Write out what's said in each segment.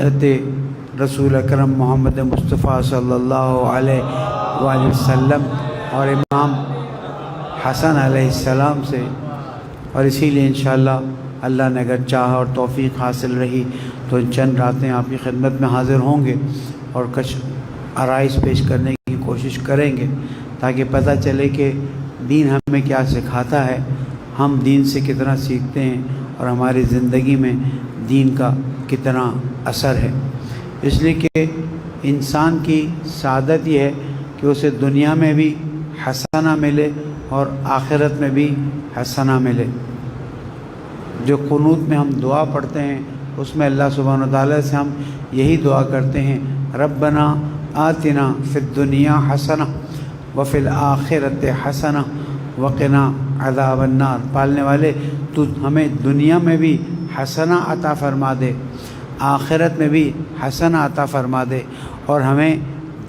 حضرت رسول اکرم محمد مصطفیٰ صلی اللہ علیہ وآلہ وسلم اور امام حسن علیہ السلام سے، اور اسی لیے انشاءاللہ اللہ نے اگر چاہا اور توفیق حاصل رہی تو ان چند راتیں آپ کی خدمت میں حاضر ہوں گے اور کچھ آرائز پیش کرنے کی کوشش کریں گے، تاکہ پتہ چلے کہ دین ہمیں کیا سکھاتا ہے، ہم دین سے کتنا سیکھتے ہیں اور ہماری زندگی میں دین کا کتنا اثر ہے۔ اس لیے کہ انسان کی سعادت یہ ہے کہ اسے دنیا میں بھی حسنہ ملے اور آخرت میں بھی حسنہ ملے۔ جو قنوت میں ہم دعا پڑھتے ہیں اس میں اللہ سبحانہ وتعالی سے ہم یہی دعا کرتے ہیں، ربنا آتنا فی الدنیا حسنہ وفی الآخرۃ حسنہ وقنا عذاب النار۔ پالنے والے تو ہمیں دنیا میں بھی حسنہ عطا فرما دے، آخرت میں بھی حسنہ عطا فرما دے، اور ہمیں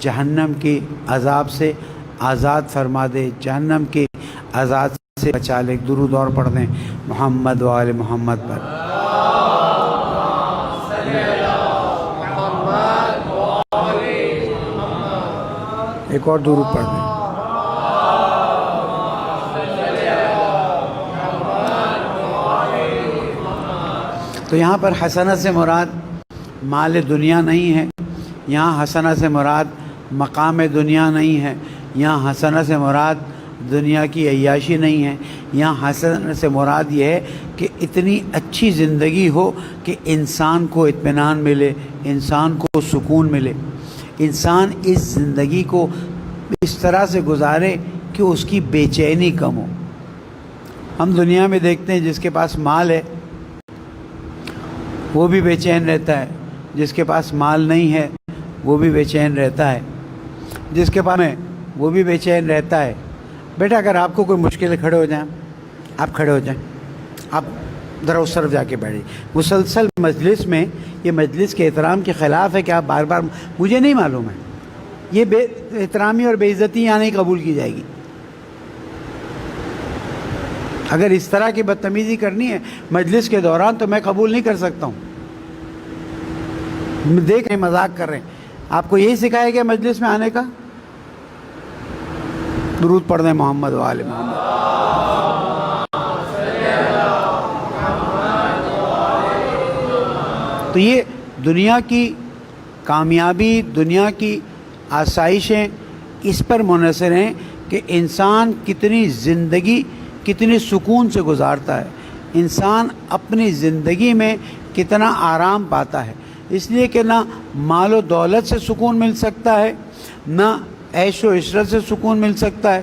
جہنم کی عذاب سے آزاد فرما دے، جہنم کی عذاب سے بچا لے۔ درود اور پڑھ دیں محمد و آل محمد پر۔ ایک اور درود پڑھ دیں۔ تو یہاں پر حسنہ سے مراد مال دنیا نہیں ہے، یہاں حسنہ سے مراد مقام دنیا نہیں ہے، یہاں حسنہ سے مراد دنیا کی عیاشی نہیں ہے، یہاں حسنہ سے مراد یہ ہے کہ اتنی اچھی زندگی ہو کہ انسان کو اطمینان ملے، انسان کو سکون ملے، انسان اس زندگی کو اس طرح سے گزارے کہ اس کی بے چینی کم ہو۔ ہم دنیا میں دیکھتے ہیں جس کے پاس مال ہے وہ بھی بے چین رہتا ہے، جس کے پاس مال نہیں ہے وہ بھی بے چین رہتا ہے، جس کے پاس ہے وہ بھی بے چین رہتا ہے۔ بیٹا اگر آپ کو کوئی مشکل کھڑے ہو جائیں، آپ کھڑے ہو جائیں، آپ ذرا اس طرف جا کے بیٹھیں۔ مسلسل مجلس میں، یہ مجلس کے احترام کے خلاف ہے کہ آپ بار بار، مجھے نہیں معلوم ہے، یہ بے احترامی اور بے عزتی یہاں نہیں قبول کی جائے گی۔ اگر اس طرح کی بدتمیزی کرنی ہے مجلس کے دوران تو میں قبول نہیں کر سکتا ہوں۔ دیکھ رہے ہیں مذاق کر رہے ہیں، آپ کو یہی سکھایا گیا مجلس میں آنے کا؟ درود پڑھ دیں محمد و آل محمد۔ تو یہ دنیا کی کامیابی، دنیا کی آسائشیں اس پر منحصر ہیں کہ انسان کتنی زندگی کتنی سکون سے گزارتا ہے، انسان اپنی زندگی میں کتنا آرام پاتا ہے۔ اس لیے کہ نہ مال و دولت سے سکون مل سکتا ہے، نہ عیش و عشرت سے سکون مل سکتا ہے۔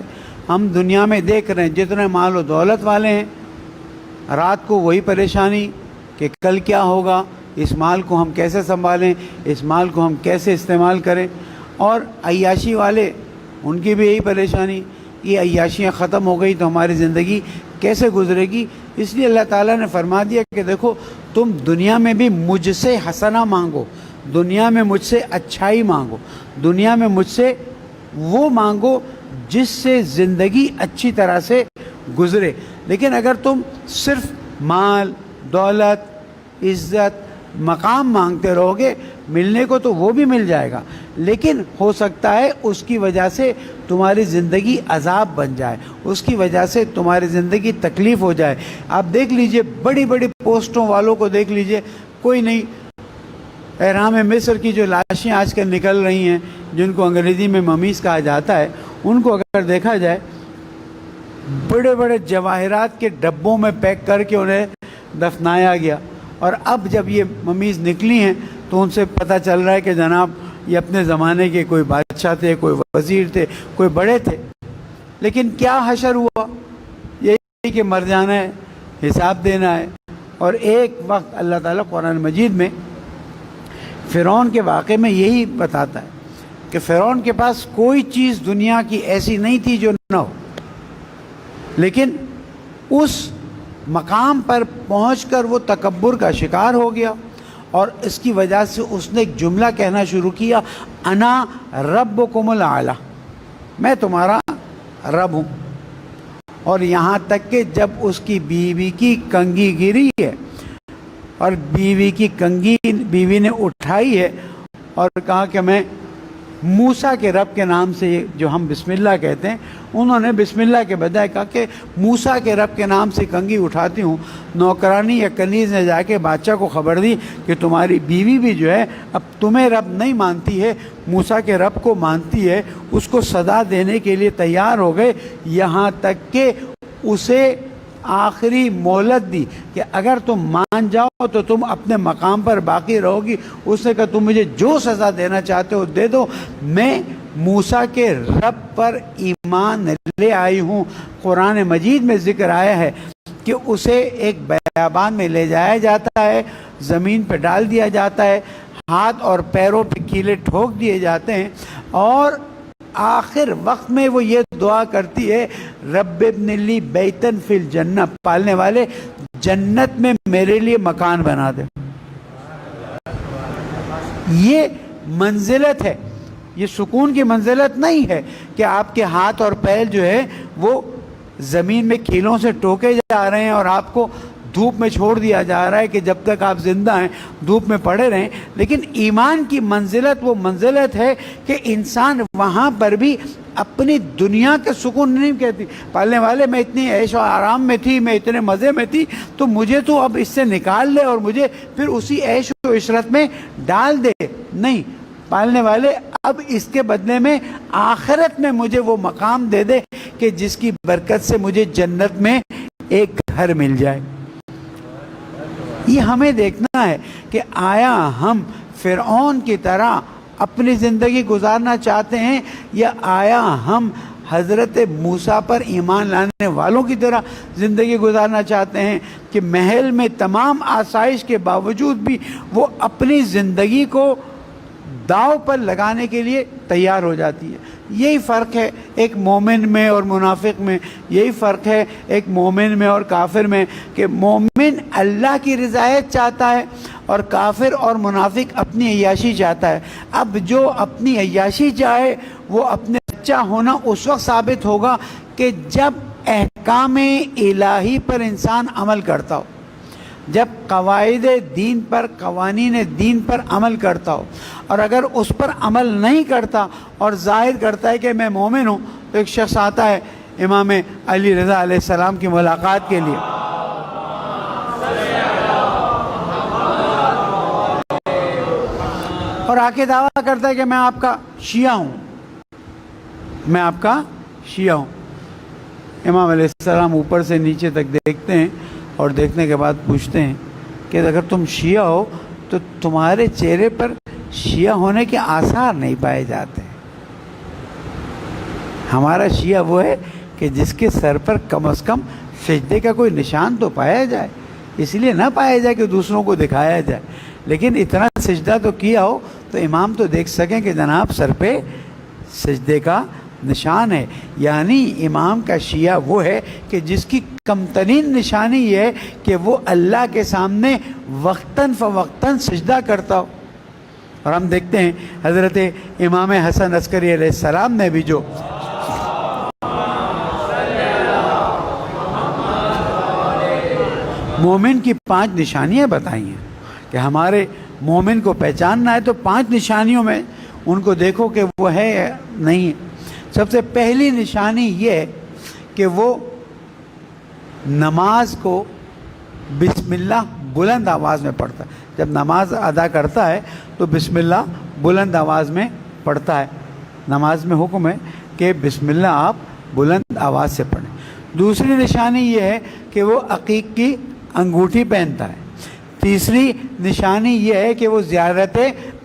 ہم دنیا میں دیکھ رہے ہیں جتنے مال و دولت والے ہیں، رات کو وہی پریشانی کہ کل کیا ہوگا، اس مال کو ہم کیسے سنبھالیں، اس مال کو ہم کیسے استعمال کریں، اور عیاشی والے ان کی بھی یہی پریشانی، یہ عیاشیاں ختم ہو گئی تو ہماری زندگی کیسے گزرے گی۔ اس لیے اللہ تعالیٰ نے فرما دیا کہ دیکھو تم دنیا میں بھی مجھ سے حسنہ مانگو، دنیا میں مجھ سے اچھائی مانگو، دنیا میں مجھ سے وہ مانگو جس سے زندگی اچھی طرح سے گزرے۔ لیکن اگر تم صرف مال، دولت، عزت، مقام مانگتے رہو گے، ملنے کو تو وہ بھی مل جائے گا، لیکن ہو سکتا ہے اس کی وجہ سے تمہاری زندگی عذاب بن جائے، اس کی وجہ سے تمہاری زندگی تکلیف ہو جائے۔ آپ دیکھ لیجئے بڑی بڑی پوسٹوں والوں کو دیکھ لیجئے، کوئی نہیں، احرام مصر کی جو لاشیں آج کل نکل رہی ہیں جن کو انگریزی میں ممیز کہا جاتا ہے، ان کو اگر دیکھا جائے بڑے بڑے جواہرات کے ڈبوں میں پیک کر کے انہیں دفنایا گیا، اور اب جب یہ ممیز نکلی ہیں تو ان سے پتہ چل رہا ہے کہ جناب یہ اپنے زمانے کے کوئی بادشاہ تھے، کوئی وزیر تھے، کوئی بڑے تھے۔ لیکن کیا حشر ہوا؟ یہی کہ مر جانا ہے، حساب دینا ہے۔ اور ایک وقت اللہ تعالیٰ قرآن مجید میں فرعون کے واقعے میں یہی بتاتا ہے کہ فرعون کے پاس کوئی چیز دنیا کی ایسی نہیں تھی جو نہ ہو، لیکن اس مقام پر پہنچ کر وہ تکبر کا شکار ہو گیا، اور اس کی وجہ سے اس نے ایک جملہ کہنا شروع کیا، انا ربکم الاعلی، میں تمہارا رب ہوں۔ اور یہاں تک کہ جب اس کی بیوی کی کنگھی گری ہے، اور بیوی کی کنگھی بیوی نے اٹھائی ہے اور کہا کہ میں موسیٰ کے رب کے نام سے، جو ہم بسم اللہ کہتے ہیں، انہوں نے بسم اللہ کے بجائے کہا کہ موسیٰ کے رب کے نام سے کنگھی اٹھاتی ہوں۔ نوکرانی یا کنیز نے جا کے بادشاہ کو خبر دی کہ تمہاری بیوی بھی جو ہے اب تمہیں رب نہیں مانتی ہے، موسیٰ کے رب کو مانتی ہے۔ اس کو سزا دینے کے لیے تیار ہو گئے، یہاں تک کہ اسے آخری مہلت دی کہ اگر تم مان جاؤ تو تم اپنے مقام پر باقی رہو گی۔ اس نے کہا تم مجھے جو سزا دینا چاہتے ہو دے دو، میں موسیٰ کے رب پر ایمان لے آئی ہوں۔ قرآن مجید میں ذکر آیا ہے کہ اسے ایک بیابان میں لے جایا جاتا ہے، زمین پہ ڈال دیا جاتا ہے، ہاتھ اور پیروں پہ کیلے ٹھوک دیے جاتے ہیں، اور آخر وقت میں وہ یہ دعا کرتی ہے، رب ابن لی بیتن فی الجنہ، پالنے والے جنت میں میرے لیے مکان بنا دے۔ یہ منزلت ہے، یہ سکون کی منزلت نہیں ہے کہ آپ کے ہاتھ اور پیر جو ہے وہ زمین میں کیلوں سے ٹوکے جا رہے ہیں اور آپ کو دھوپ میں چھوڑ دیا جا رہا ہے کہ جب تک آپ زندہ ہیں دھوپ میں پڑے رہیں۔ لیکن ایمان کی منزلت وہ منزلت ہے کہ انسان وہاں پر بھی اپنی دنیا کے سکون نہیں کہتی، پالنے والے میں اتنی عیش و آرام میں تھی، میں اتنے مزے میں تھی، تو مجھے تو اب اس سے نکال لے اور مجھے پھر اسی عیش و عشرت میں ڈال دے۔ نہیں، پالنے والے اب اس کے بدلے میں آخرت میں مجھے وہ مقام دے دے کہ جس کی برکت سے مجھے جنت میں ایک گھر مل جائے۔ یہ ہمیں دیکھنا ہے کہ آیا ہم فرعون کی طرح اپنی زندگی گزارنا چاہتے ہیں، یا آیا ہم حضرت موسیٰ پر ایمان لانے والوں کی طرح زندگی گزارنا چاہتے ہیں کہ محل میں تمام آسائش کے باوجود بھی وہ اپنی زندگی کو داؤ پر لگانے کے لیے تیار ہو جاتی ہے۔ یہی فرق ہے ایک مومن میں اور منافق میں، یہی فرق ہے ایک مومن میں اور کافر میں، کہ مومن اللہ کی رضایت چاہتا ہے اور کافر اور منافق اپنی عیاشی چاہتا ہے۔ اب جو اپنی عیاشی چاہے وہ اپنے بچہ ہونا اس وقت ثابت ہوگا کہ جب احکام الہی پر انسان عمل کرتا ہو، جب قواعد دین پر، قوانین دین پر عمل کرتا ہو، اور اگر اس پر عمل نہیں کرتا اور ظاہر کرتا ہے کہ میں مومن ہوں، تو ایک شخص آتا ہے امام علی رضا علیہ السلام کی ملاقات کے لیے، اور آ کے دعویٰ کرتا ہے کہ میں آپ کا شیعہ ہوں، میں آپ کا شیعہ ہوں۔ امام علیہ السلام اوپر سے نیچے تک دیکھتے ہیں اور دیکھنے کے بعد پوچھتے ہیں کہ اگر تم شیعہ ہو تو تمہارے چہرے پر شیعہ ہونے کے آثار نہیں پائے جاتے۔ ہمارا شیعہ وہ ہے کہ جس کے سر پر کم از کم سجدے کا کوئی نشان تو پایا جائے، اس لیے نہ پایا جائے کہ دوسروں کو دکھایا جائے، لیکن اتنا سجدہ تو کیا ہو تو امام تو دیکھ سکیں کہ جناب سر پہ سجدے کا نشان ہے۔ یعنی امام کا شیعہ وہ ہے کہ جس کی کم ترین نشانی یہ ہے کہ وہ اللہ کے سامنے وقتاً فوقتاً سجدہ کرتا ہو۔ اور ہم دیکھتے ہیں حضرت امام حسن عسکری علیہ السلام نے بھی جو مومن کی 5 نشانیاں بتائی ہیں کہ ہمارے مومن کو پہچاننا ہے تو 5 نشانیوں میں ان کو دیکھو کہ وہ ہے یا نہیں ہے۔ سب سے پہلی نشانی یہ ہے کہ وہ نماز کو بسم اللہ بلند آواز میں پڑھتا ہے۔ جب نماز ادا کرتا ہے تو بسم اللہ بلند آواز میں پڑھتا ہے۔ نماز میں حکم ہے کہ بسم اللہ آپ بلند آواز سے پڑھیں۔ دوسری نشانی یہ ہے کہ وہ عقیق کی انگوٹھی پہنتا ہے۔ تیسری نشانی یہ ہے کہ وہ زیارت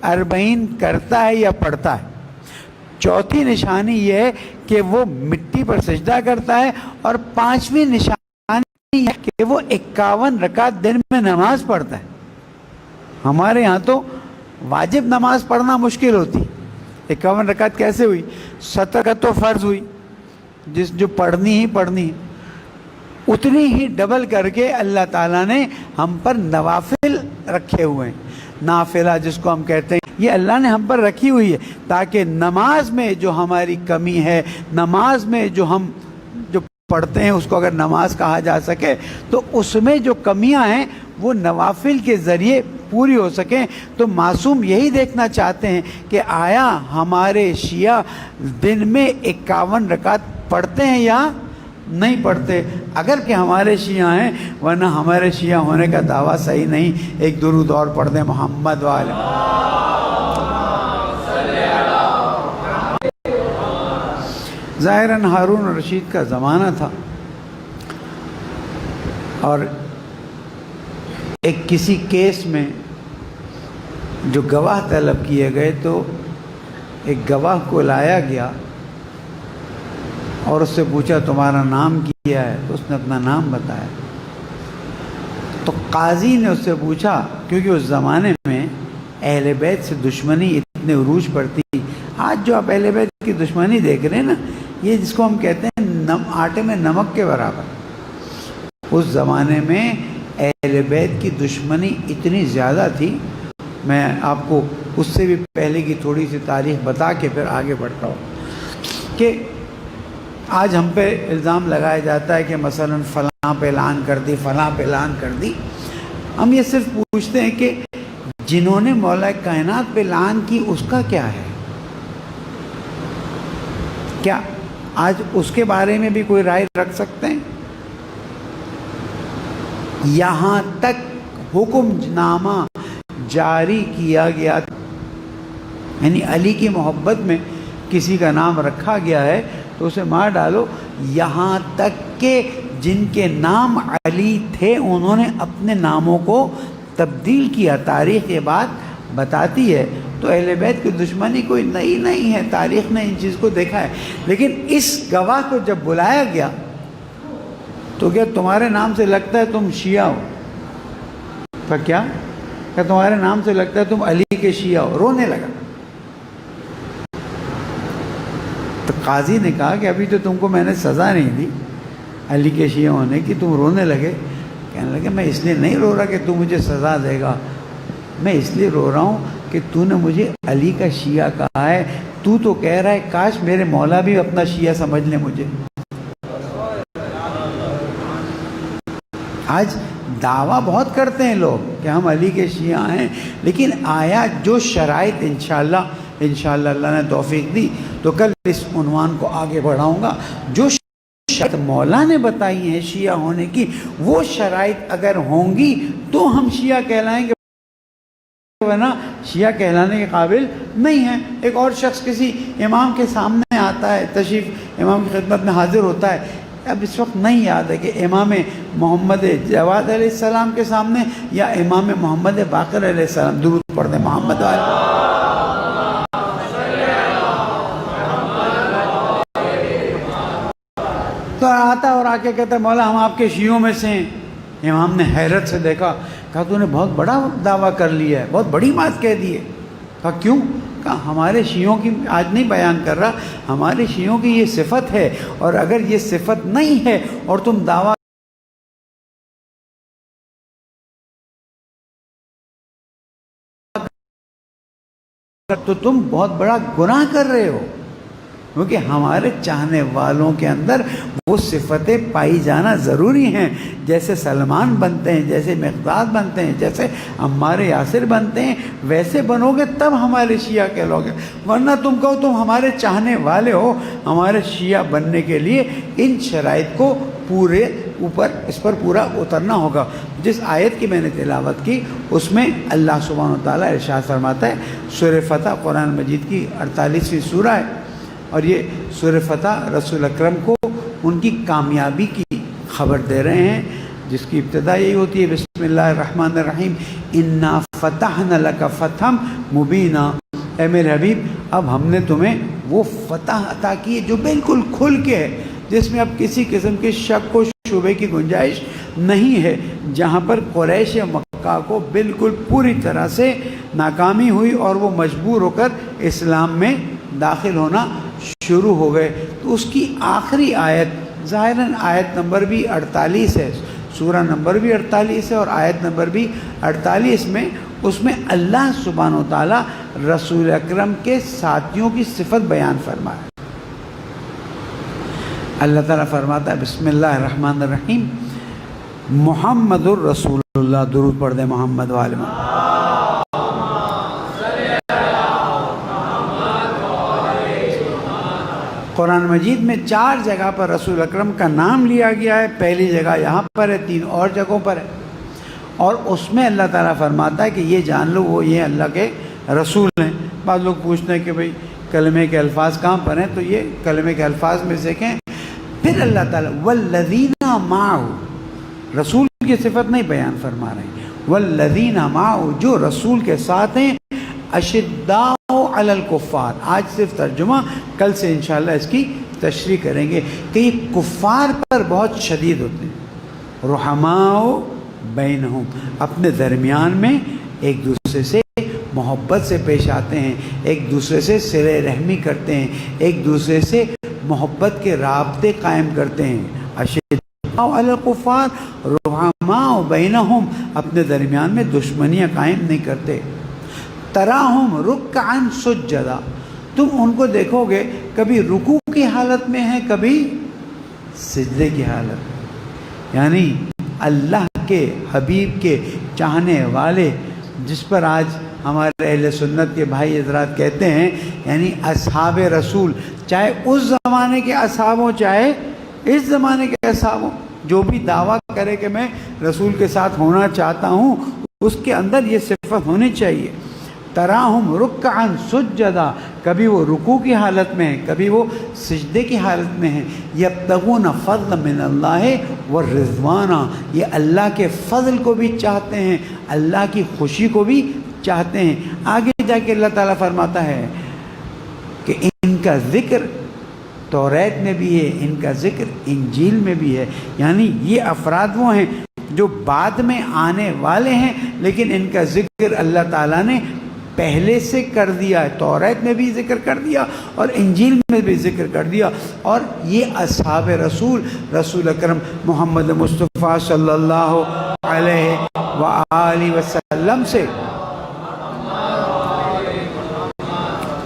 اربعین کرتا ہے یا پڑھتا ہے۔ چوتھی نشانی یہ ہے کہ وہ مٹی پر سجدہ کرتا ہے، اور 5ویں نشانی یہ ہے کہ وہ 51 رکعت دن میں نماز پڑھتا ہے۔ ہمارے یہاں تو واجب نماز پڑھنا مشکل ہوتی، 51 رکعت کیسے ہوئی؟ 70 رکعت تو فرض ہوئی جو پڑھنی ہی پڑھنی ہے، اتنی ہی ڈبل کر کے اللہ تعالیٰ نے ہم پر نوافل رکھے ہوئے ہیں۔ نافلہ جس کو ہم کہتے ہیں، یہ اللہ نے ہم پر رکھی ہوئی ہے تاکہ نماز میں جو ہماری کمی ہے، نماز میں جو ہم پڑھتے ہیں اس کو اگر نماز کہا جا سکے تو اس میں جو کمیاں ہیں وہ نوافل کے ذریعے پوری ہو سکیں. تو معصوم یہی دیکھنا چاہتے ہیں کہ آیا ہمارے شیعہ دن میں 51 رکعت پڑھتے ہیں یا نہیں پڑھتے. اگر کہ ہمارے شیعہ ہیں، ورنہ ہمارے شیعہ ہونے کا دعویٰ صحیح نہیں. ایک درود اور پڑھ دیں محمد والے. ظاہراً ہارون رشید کا زمانہ تھا اور ایک کسی کیس میں جو گواہ طلب کیے گئے تو ایک گواہ کو لایا گیا اور اس سے پوچھا تمہارا نام کیا ہے، تو اس نے اپنا نام بتایا. تو قاضی نے اس سے پوچھا، کیونکہ اس زمانے میں اہل بیت سے دشمنی اتنے عروج پر تھی. آج جو آپ اہل بیت کی دشمنی دیکھ رہے ہیں نا، یہ جس کو ہم کہتے ہیں آٹے میں نمک کے برابر. اس زمانے میں اہل بیت کی دشمنی اتنی زیادہ تھی. میں آپ کو اس سے بھی پہلے کی تھوڑی سی تاریخ بتا کے پھر آگے بڑھتا ہوں کہ آج ہم پہ الزام لگایا جاتا ہے کہ مثلا فلاں پہ اعلان کر دی، فلاں پہ اعلان کر دی. ہم یہ صرف پوچھتے ہیں کہ جنہوں نے مولا کائنات پہ اعلان کی اس کا کیا ہے؟ کیا آج اس کے بارے میں بھی کوئی رائے رکھ سکتے ہیں؟ یہاں تک حکم نامہ جاری کیا گیا، یعنی علی کی محبت میں کسی کا نام رکھا گیا ہے تو اسے مار ڈالو. یہاں تک کہ جن کے نام علی تھے انہوں نے اپنے ناموں کو تبدیل کیا. تاریخ یہ بات بتاتی ہے. تو اہل بیت کی دشمنی کوئی نئی نہیں ہے، تاریخ نے ان چیز کو دیکھا ہے. لیکن اس گواہ کو جب بلایا گیا تو کیا تمہارے نام سے لگتا ہے تم شیعہ ہو؟ تو کیا تمہارے نام سے لگتا ہے تم علی کے شیعہ ہو؟ رونے لگا. تو قاضی نے کہا کہ ابھی تو تم کو میں نے سزا نہیں دی علی کے شیعہ ہونے کی، تم رونے لگے. کہنے لگے میں اس لیے نہیں رو رہا کہ تو مجھے سزا دے گا، میں اس لیے رو رہا ہوں کہ تو نے مجھے علی کا شیعہ کہا ہے. تو کہہ رہا ہے کاش میرے مولا بھی اپنا شیعہ سمجھ لیں مجھے. آج دعویٰ بہت کرتے ہیں لوگ کہ ہم علی کے شیعہ ہیں، لیکن آیا جو شرائط انشاءاللہ اللہ نے توفیق دی تو کل اس عنوان کو آگے بڑھاؤں گا. جو شرائط مولا نے بتائی ہیں شیعہ ہونے کی، وہ شرائط اگر ہوں گی تو ہم شیعہ کہلائیں گے، ورنہ شیعہ کہلانے کے قابل نہیں ہیں. ایک اور شخص کسی امام کے سامنے آتا ہے، تشریف امام کی خدمت میں حاضر ہوتا ہے. اب اس وقت نہیں یاد ہے کہ امام محمد جواد علیہ السلام کے سامنے یا امام محمد باقر علیہ السلام. درود پڑھ دیں محمد والے. تو آتا اور آ کے کہتا ہے مولا ہم آپ کے شیعوں میں سے ہیں. امام نے حیرت سے دیکھا، کہا تو نے بہت بڑا دعویٰ کر لیا ہے، بہت بڑی بات کہہ دی ہے. کہا کیوں؟ کہا ہمارے شیعوں کی آج نہیں بیان کر رہا، ہمارے شیعوں کی یہ صفت ہے، اور اگر یہ صفت نہیں ہے اور تم دعویٰ تو تم بہت بڑا گناہ کر رہے ہو. کیونکہ ہمارے چاہنے والوں کے اندر وہ صفتیں پائی جانا ضروری ہیں. جیسے سلمان بنتے ہیں، جیسے مقداد بنتے ہیں، جیسے عمار یاسر بنتے ہیں، ویسے بنو گے تب ہمارے شیعہ کہلو گے. ورنہ تم کہو تم ہمارے چاہنے والے ہو. ہمارے شیعہ بننے کے لیے ان شرائط کو پورے اوپر اس پر پورا اترنا ہوگا. جس آیت کی میں نے تلاوت کی اس میں اللہ سبحانہ وتعالیٰ ارشاد فرماتا ہے، سورہ فتح قرآن مجید کی 48ویں سورہ ہے، اور یہ سورہ فتح رسول اکرم کو ان کی کامیابی کی خبر دے رہے ہیں، جس کی ابتدا یہی ہوتی ہے بسم اللہ الرحمن الرحیم انا فتحنا لک فتحا مبینا. اے میرے حبیب اب ہم نے تمہیں وہ فتح عطا کی ہے جو بالکل کھل کے ہے، جس میں اب کسی قسم کے شک و شبے کی گنجائش نہیں ہے. جہاں پر قریش مکہ کو بالکل پوری طرح سے ناکامی ہوئی اور وہ مجبور ہو کر اسلام میں داخل ہونا شروع ہو گئے. تو اس کی آخری آیت ظاہراً آیت نمبر بھی 48 ہے، سورہ نمبر بھی 48 ہے اور آیت نمبر بھی 48 میں اس میں اللہ سبحانہ و تعالیٰ رسول اکرم کے ساتھیوں کی صفت بیان فرمایا. اللہ تعالیٰ فرماتا ہے بسم اللہ الرحمن الرحیم، محمد الرسول اللہ، درود پڑھ دیں محمد والے میں۔ قرآن مجید میں 4 جگہ پر رسول اکرم کا نام لیا گیا ہے، پہلی جگہ یہاں پر ہے، 3 اور جگہوں پر ہے، اور اس میں اللہ تعالیٰ فرماتا ہے کہ یہ جان لو وہ یہ اللہ کے رسول ہیں۔ بعض لوگ پوچھتے ہیں کہ بھئی کلمے کے الفاظ کہاں پر ہیں، تو یہ کلمے کے الفاظ میں دیکھیں، پھر اللہ تعالیٰ والذین معہ، رسول کی صفت نہیں بیان فرما رہے ہیں، والذین معہ، جو رسول کے ساتھ ہیں، اشداء علی الکفار، آج صرف ترجمہ، کل سے انشاءاللہ اس کی تشریح کریں گے کہ یہ کفار پر بہت شدید ہوتے ہیں، رحماء بینہم، اپنے درمیان میں ایک دوسرے سے محبت سے پیش آتے ہیں، ایک دوسرے سے صلہ رحمی کرتے ہیں، ایک دوسرے سے محبت کے رابطے قائم کرتے ہیں۔ اشداء علی الکفار رحماء بینہم، اپنے درمیان میں دشمنیاں قائم نہیں کرتے۔ تراہم رکعا سجدا، تم ان کو دیکھو گے کبھی رکوع کی حالت میں ہیں، کبھی سجدے کی حالت میں، یعنی اللہ کے حبیب کے چاہنے والے، جس پر آج ہمارے اہل سنت کے بھائی حضرات کہتے ہیں، یعنی اصحاب رسول، چاہے اس زمانے کے اصحاب ہوں چاہے اس زمانے کے اصحاب ہوں، جو بھی دعویٰ کرے کہ میں رسول کے ساتھ ہونا چاہتا ہوں، اس کے اندر یہ صفت ہونی چاہیے۔ تراہم رکعا سجدا، کبھی وہ رکوع کی حالت میں ہیں، کبھی وہ سجدے کی حالت میں ہیں، یبتغون فضلا من اللہ والرضوانا، یہ اللہ کے فضل کو بھی چاہتے ہیں، اللہ کی خوشی کو بھی چاہتے ہیں۔ آگے جا کے اللہ تعالیٰ فرماتا ہے کہ ان کا ذکر توریت میں بھی ہے، ان کا ذکر انجیل میں بھی ہے، یعنی یہ افراد وہ ہیں جو بعد میں آنے والے ہیں، لیکن ان کا ذکر اللہ تعالیٰ نے پہلے سے کر دیا ہے، توریت میں بھی ذکر کر دیا اور انجیل میں بھی ذکر کر دیا، اور یہ اصحاب رسول، رسول اکرم محمد مصطفیٰ صلی اللہ علیہ وآلہ وسلم سے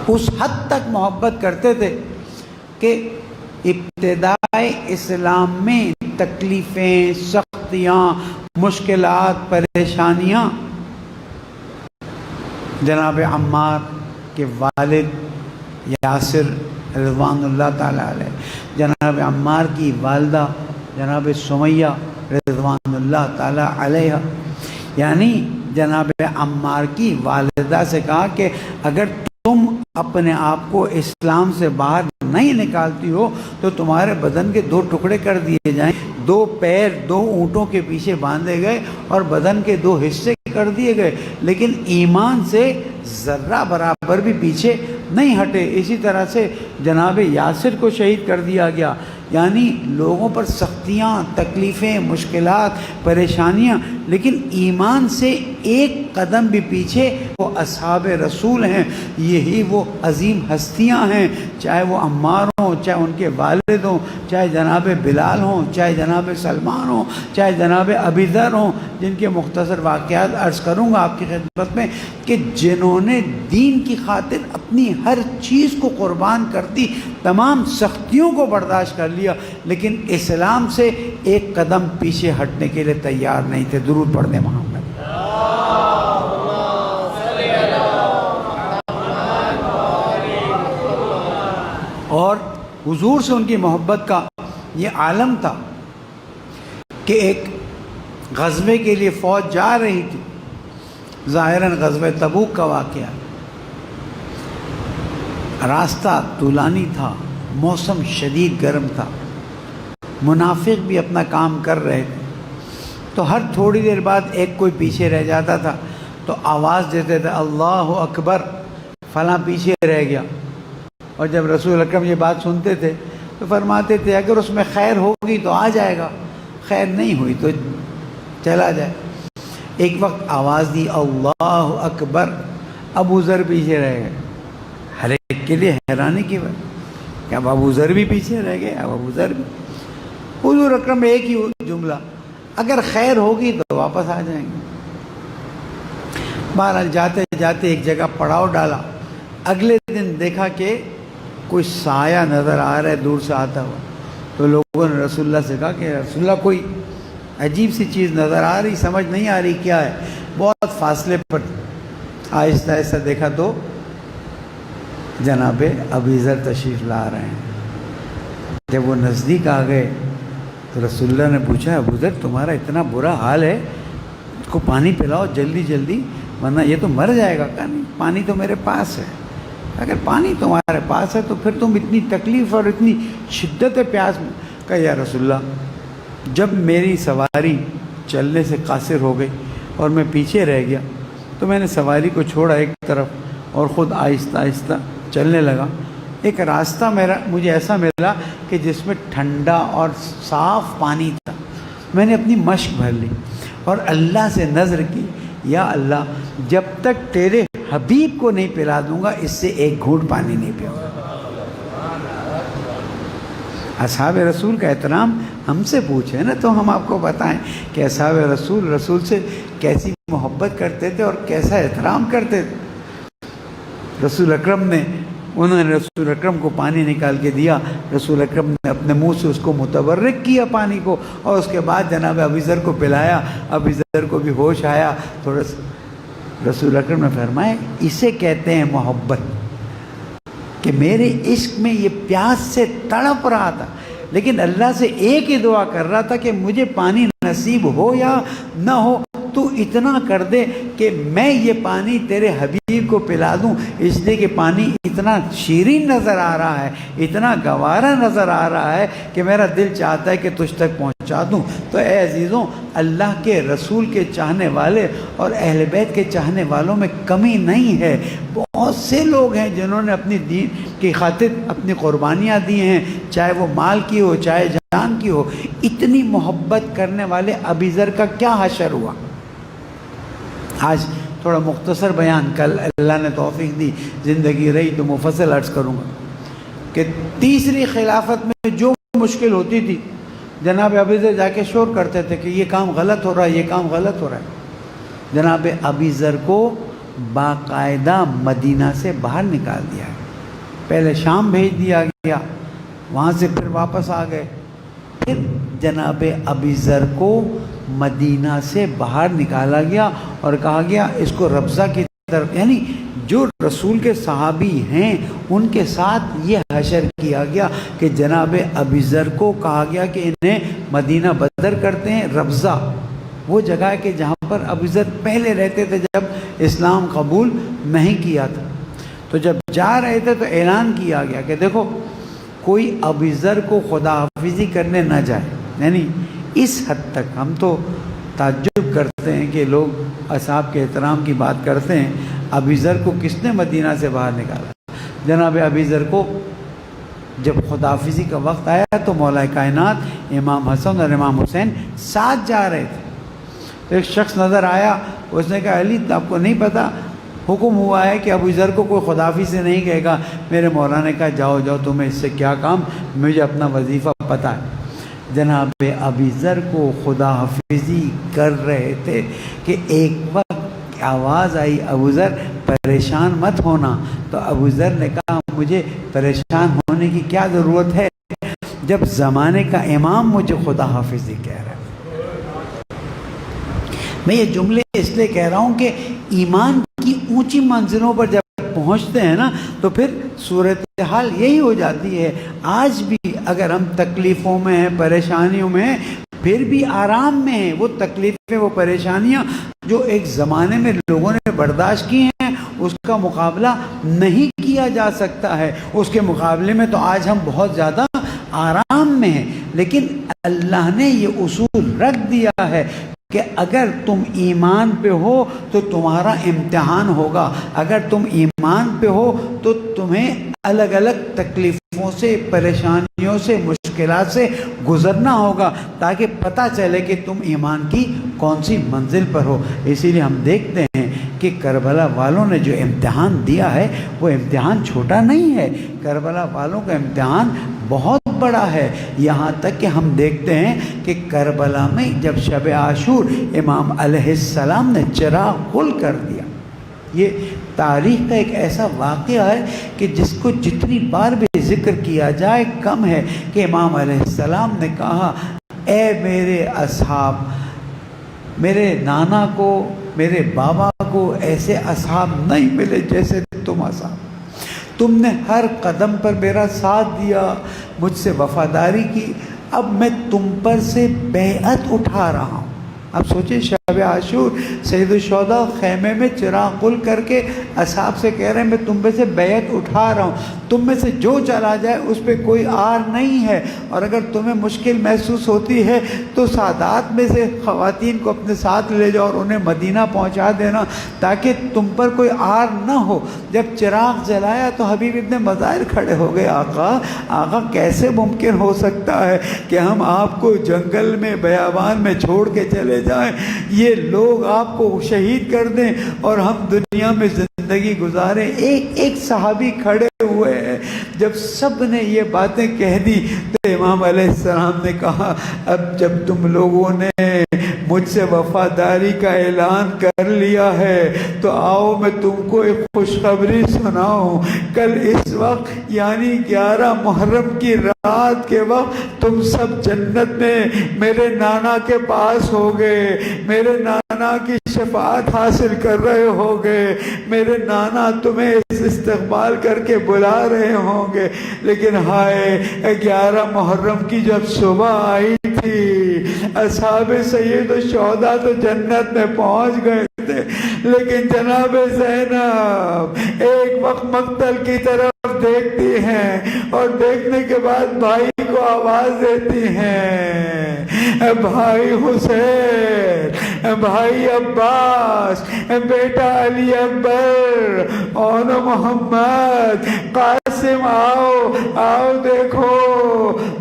اس حد تک محبت کرتے تھے کہ ابتدائی اسلام میں تکلیفیں، سختیاں، مشکلات، پریشانیاں جناب عمار کے والد یاسر رضوان اللہ تعالیٰ علیہ، جناب عمار کی والدہ جناب سمیہ رضوان اللہ تعالیٰ علیہ، یعنی جناب عمار کی والدہ سے کہا کہ اگر تم اپنے آپ کو اسلام سے باہر نہیں نکالتی ہو تو تمہارے بدن کے 2 ٹکڑے کر دیے جائیں، 2 پیر 2 اونٹوں کے پیچھے باندھے گئے اور بدن کے 2 حصے کر دیے گئے، لیکن ایمان سے ذرہ برابر بھی پیچھے نہیں ہٹے۔ اسی طرح سے جناب یاسر کو شہید کر دیا گیا، یعنی لوگوں پر سختیاں، تکلیفیں، مشکلات، پریشانیاں، لیکن ایمان سے ایک قدم بھی پیچھے وہ اصحاب رسول ہیں، یہی وہ عظیم ہستیاں ہیں، چاہے وہ عمار ہوں، چاہے ان کے والد ہوں، چاہے جناب بلال ہوں، چاہے جناب سلمان ہوں، چاہے جناب ابی ذر ہوں، جن کے مختصر واقعات عرض کروں گا آپ کی خدمت میں، کہ جنہوں نے دین کی خاطر اپنی ہر چیز کو قربان کر دی، تمام سختیوں کو برداشت کر لیا، لیکن اسلام سے ایک قدم پیچھے ہٹنے کے لیے تیار نہیں تھے۔ درود پڑھ دیں محمد۔ اور حضور سے ان کی محبت کا یہ عالم تھا کہ ایک غزوے کے لیے فوج جا رہی تھی، ظاہراً غزوہ تبوک کا واقعہ، راستہ طولانی تھا، موسم شدید گرم تھا، منافق بھی اپنا کام کر رہے تھے، تو ہر تھوڑی دیر بعد ایک کوئی پیچھے رہ جاتا تھا تو آواز دیتے تھے اللہ اکبر، فلاں پیچھے رہ گیا، اور جب رسول اکرم یہ بات سنتے تھے تو فرماتے تھے اگر اس میں خیر ہوگی تو آ جائے گا، خیر نہیں ہوئی تو چلا جائے۔ ایک وقت آواز دی اللہ اکبر، ابو ذر پیچھے رہ گئے، ہر ایک کے لیے حیرانی کی بات کہ اب ابو ذر بھی پیچھے رہ گئے، اب ابو ذر بھی۔ حضور اکرم ایک ہی جملہ، اگر خیر ہوگی تو واپس آ جائیں گے۔ بہرحال جاتے جاتے ایک جگہ پڑاؤ ڈالا، اگلے دن دیکھا کہ کوئی سایہ نظر آ رہا ہے دور سے آتا ہوا، تو لوگوں نے رسول اللہ سے کہا کہ رسول اللہ کوئی عجیب سی چیز نظر آ رہی، سمجھ نہیں آ رہی کیا ہے۔ بہت فاصلے پر آہستہ آہستہ دیکھا تو جناب ابی ذر تشریف لا رہے ہیں۔ جب وہ نزدیک آ گئے تو رسول اللہ نے پوچھا ابو ذر تمہارا اتنا برا حال ہے، اس کو پانی پلاؤ جلدی جلدی ورنہ یہ تو مر جائے گا۔ کہا نہیں پانی تو میرے پاس ہے۔ اگر پانی تمہارے پاس ہے تو پھر تم اتنی تکلیف اور اتنی شدت پیاس میں۔ کہا یا رسول اللہ جب میری سواری چلنے سے قاصر ہو گئی اور میں پیچھے رہ گیا تو میں نے سواری کو چھوڑا ایک طرف اور خود آہستہ آہستہ چلنے لگا۔ ایک راستہ مجھے ایسا ملا کہ جس میں ٹھنڈا اور صاف پانی تھا۔ میں نے اپنی مشق بھر لی اور اللہ سے نذر کی یا اللہ جب تک تیرے حبیب کو نہیں پلا دوں گا اس سے ایک گھونٹ پانی نہیں پیوں گا۔ اصحاب رسول کا احترام ہم سے پوچھیں نا تو ہم آپ کو بتائیں کہ اصحاب رسول سے کیسی محبت کرتے تھے اور کیسا احترام کرتے تھے۔ رسول اکرم نے رسول اکرم کو پانی نکال کے دیا، رسول اکرم نے اپنے منہ سے اس کو متبرک کیا پانی کو اور اس کے بعد جناب ابی ذر کو پلایا۔ ابی ذر کو بھی ہوش آیا تھوڑا سا۔ رسول اکرم نے فرمایا اسے کہتے ہیں محبت، کہ میرے عشق میں یہ پیاس سے تڑپ رہا تھا لیکن اللہ سے ایک ہی دعا کر رہا تھا کہ مجھے پانی نصیب ہو یا نہ ہو تو اتنا کر دے کہ میں یہ پانی تیرے حبیب کو پلا دوں، اس لیے کہ پانی اتنا شیرین نظر آ رہا ہے، اتنا گوارا نظر آ رہا ہے کہ میرا دل چاہتا ہے کہ تجھ تک پہنچا دوں۔ تو اے عزیزوں اللہ کے رسول کے چاہنے والے اور اہل بیت کے چاہنے والوں میں کمی نہیں ہے۔ بہت سے لوگ ہیں جنہوں نے اپنی دین کی خاطر اپنی قربانیاں دی ہیں، چاہے وہ مال کی ہو چاہے جان کی ہو۔ اتنی محبت کرنے والے ابی ذر کا کیا حشر ہوا۔ آج تھوڑا مختصر بیان، کل اللہ نے توفیق دی زندگی رہی تو مفصل عرض کروں گا کہ تیسری خلافت میں جو مشکل ہوتی تھی جناب ابی ذر جا کے شور کرتے تھے کہ یہ کام غلط ہو رہا ہے، یہ کام غلط ہو رہا ہے۔ جناب ابی ذر کو باقاعدہ مدینہ سے باہر نکال دیا، پہلے شام بھیج دیا گیا، وہاں سے پھر واپس آ گئے، پھر جناب ابی ذر کو مدینہ سے باہر نکالا گیا اور کہا گیا اس کو ربضہ کی طرف، یعنی جو رسول کے صحابی ہیں ان کے ساتھ یہ حشر کیا گیا کہ جناب ابی ذر کو کہا گیا کہ انہیں مدینہ بدر کرتے ہیں۔ ربضہ وہ جگہ ہے کہ جہاں پر ابی ذر پہلے رہتے تھے جب اسلام قبول نہیں کیا تھا۔ تو جب جا رہے تھے تو اعلان کیا گیا کہ دیکھو کوئی ابی ذر کو خدا حافظی کرنے نہ جائے، یعنی اس حد تک ہم تو تعجب کرتے ہیں کہ لوگ اصحاب کے احترام کی بات کرتے ہیں۔ ابی ذر کو کس نے مدینہ سے باہر نکالا؟ جناب ابی ذر کو جب خداحافظی کا وقت آیا تو مولا کائنات امام حسن اور امام حسین ساتھ جا رہے تھے، تو ایک شخص نظر آیا، اس نے کہا علی آپ کو نہیں پتا حکم ہوا ہے کہ ابو ذر کو کوئی خداحافظ سے نہیں کہے گا۔ میرے مولا نے کہا جاؤ جاؤ تمہیں اس سے کیا کام، مجھے اپنا وظیفہ پتہ ہے۔ جناب ابی ذر کو خدا حافظی کر رہے تھے کہ ایک وقت آواز آئی ابو ذر پریشان مت ہونا، تو ابو ذر نے کہا مجھے پریشان ہونے کی کیا ضرورت ہے جب زمانے کا امام مجھے خدا حافظی کہہ رہا ہے۔ میں یہ جملے اس لیے کہہ رہا ہوں کہ ایمان کی اونچی منزلوں پر جب پہنچتے ہیں نا تو پھر صورتحال یہی ہو جاتی ہے۔ آج بھی اگر ہم تکلیفوں میں ہیں، پریشانیوں میں ہیں، پھر بھی آرام میں ہیں۔ وہ تکلیفیں، وہ پریشانیاں جو ایک زمانے میں لوگوں نے برداشت کی ہیں اس کا مقابلہ نہیں کیا جا سکتا ہے۔ اس کے مقابلے میں تو آج ہم بہت زیادہ آرام میں ہیں، لیکن اللہ نے یہ اصول رکھ دیا ہے کہ اگر تم ایمان پہ ہو تو تمہارا امتحان ہوگا، اگر تم ایمان پہ ہو تو تمہیں الگ الگ تکلیفوں سے، پریشانیوں سے، مشکلات سے گزرنا ہوگا تاکہ پتہ چلے کہ تم ایمان کی کون سی منزل پر ہو۔ اسی لیے ہم دیکھتے ہیں کہ کربلا والوں نے جو امتحان دیا ہے وہ امتحان چھوٹا نہیں ہے، کربلا والوں کا امتحان بہت بڑا ہے۔ یہاں تک کہ ہم دیکھتے ہیں کہ کربلا میں جب شب عاشور امام علیہ السلام نے چراغ گل کر دیا، یہ تاریخ کا ایک ایسا واقعہ ہے کہ جس کو جتنی بار بھی ذکر کیا جائے کم ہے، کہ امام علیہ السلام نے کہا اے میرے اصحاب، میرے نانا کو، میرے بابا کو ایسے اصحاب نہیں ملے جیسے تم اصحاب، تم نے ہر قدم پر میرا ساتھ دیا، مجھ سے وفاداری کی، اب میں تم پر سے بیعت اٹھا رہا ہوں۔ اب سوچیں شب عاشور سید الشہداء خیمے میں چراغ گل کر کے اصحاب سے کہہ رہے ہیں میں تم پہ سے بیعت اٹھا رہا ہوں، تم میں سے جو چلا جائے اس پہ کوئی آر نہیں ہے، اور اگر تمہیں مشکل محسوس ہوتی ہے تو سادات میں سے خواتین کو اپنے ساتھ لے جاؤ اور انہیں مدینہ پہنچا دینا تاکہ تم پر کوئی آر نہ ہو۔ جب چراغ جلایا تو حبیب ابن مظاہر کھڑے ہو گئے، آقا کیسے ممکن ہو سکتا ہے کہ ہم آپ کو جنگل میں بیابان میں چھوڑ کے چلے جائیں، یہ لوگ آپ کو شہید کر دیں اور ہم دنیا میں زندگی گزاریں۔ ایک صحابی کھڑے ہوئے ہیں، جب سب نے یہ باتیں کہہ دی تو امام علیہ السلام نے کہا اب جب تم لوگوں نے مجھ سے وفاداری کا اعلان کر لیا ہے تو آؤ میں تم کو ایک خوشخبری سناؤں، کل اس وقت یعنی 11 محرم کی رات کے وقت تم سب جنت میں میرے نانا کے پاس ہوگے، میرے نانا کی شفاعت حاصل کر رہے ہوگے، میرے نانا تمہیں استقبال کر کے بلا رہے ہوں گے۔ لیکن ہائے 11 محرم کی جب صبح آئی تھی، اصحاب سید الشہداء تو جنت میں پہنچ گئے تھے، لیکن جناب زینب ایک وقت مقتل کی طرف دیکھتی ہیں اور دیکھنے کے بعد بھائی کو آواز دیتی ہیں، بھائی حسین، بھائی عباس، بیٹا علی اکبر، اون محمد، قاسم آؤ آؤ، دیکھو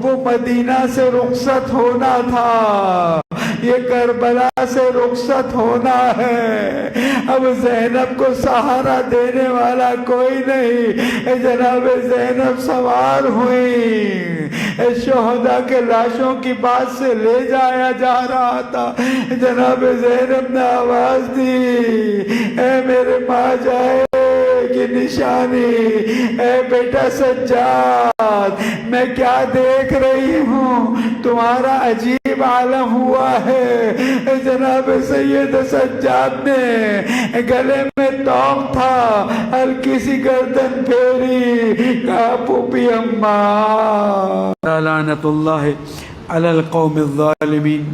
وہ مدینہ سے رخصت ہونا تھا، یہ کربلا سے رخصت ہونا ہے، اب زینب کو سہارا دینے والا کوئی نہیں۔ جناب زینب سوار ہوئی، شہداء کے لاشوں کی بات سے لے جایا جا رہا تھا، جناب زینب نے آواز دی اے میرے ماں جائے کی نشانی، اے بیٹا سجاد میں کیا دیکھ رہی ہوں، تمہارا عجیب عالم ہوا ہے۔ جناب سید سجاد نے گلے میں توق تھا، ہلکی سی گردن پھیری، کہا پھوپھی اماں لعنت اللہ علی القوم الظالمین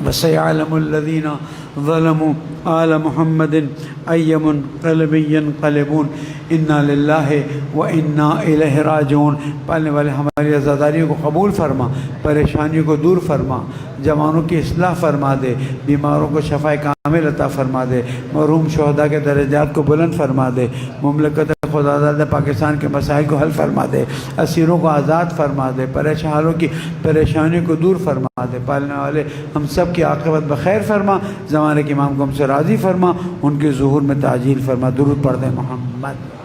وسيعلم الذين ظلموا آل محمد أي منقلب ينقلبون انا للہ و انا الیہ راجعون۔ پالنے والے ہماری عزاداریوں کو قبول فرما، پریشانیوں کو دور فرما، جوانوں کی اصلاح فرما دے، بیماروں کو شفاء کامل عطا فرما دے، مرحوم شہداء کے درجات کو بلند فرما دے، مملکت خداداد پاکستان کے مسائل کو حل فرما دے، اسیروں کو آزاد فرما دے، پریشانوں کی پریشانیوں کو دور فرما دے۔ پالنے والے ہم سب کی عاقبت بخیر فرما، زمانے کے امام کو ہم سے راضی فرما، ان کے ظہور میں تعجیل فرما۔ درود پڑھ دیں محمد۔